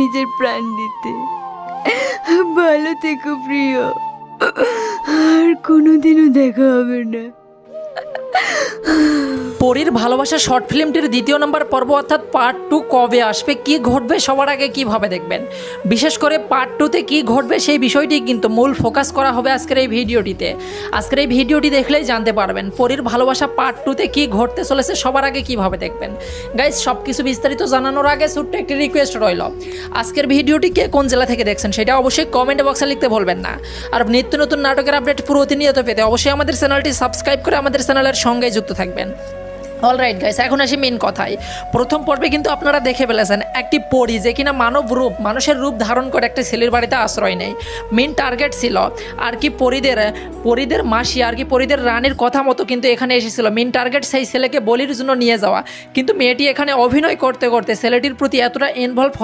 নিজের প্রাণ দিতে। ভালো থেকো প্রিয়, আর কোনোদিনও দেখা হবে না। পরীর ভালোবাসা শর্ট ফিল্মটির 2 নম্বর পর্ব অর্থাৎ পার্ট 2 কবে আসবে, কি ঘটবে, সবার আগে কিভাবে দেখবেন, বিশেষ করে পার্ট 2তে কী ঘটবে সেই বিষয়টি কিন্তু মূল ফোকাস করা হবে আজকের এই ভিডিওটিতে। আজকের এই ভিডিওটি দেখলেই জানতে পারবেন পরীর ভালোবাসা পার্ট 2তে কী ঘটতে চলেছে, সবার আগে কিভাবে দেখবেন। গাইজ, সব কিছু বিস্তারিত জানানোর আগে ছোট্ট একটি রিকোয়েস্ট রইল, আজকের ভিডিওটি কে কোন জেলা থেকে দেখছেন সেটা অবশ্যই কমেন্ট বক্সে লিখতে ভুলবেন না। আর নিত্য নতুন নাটকের আপডেট প্রতিনিয়ত পেতে অবশ্যই আমাদের চ্যানেলটি সাবস্ক্রাইব করে আমাদের চ্যানেলের সঙ্গে যুক্ত থাকবেন। অলরাইট গাইস, এখন আসি মেন কথায়। প্রথম পর্বে কিন্তু আপনারা দেখে ফেলেছেন একটি পরী যে কিনা মানুষের রূপ ধারণ করে একটা ছেলের বাড়িতে আশ্রয় নেয়। মেন টার্গেট ছিল আর কি পরীদের মাসি আর কি পরীদের রানীর কথা মতো কিন্তু এখানে এসেছিল। মেন টার্গেট সেই ছেলেকে বলির জন্য নিয়ে যাওয়া, কিন্তু মেয়েটি এখানে অভিনয় করতে করতে ছেলেটির প্রতি এতটা ইনভলভ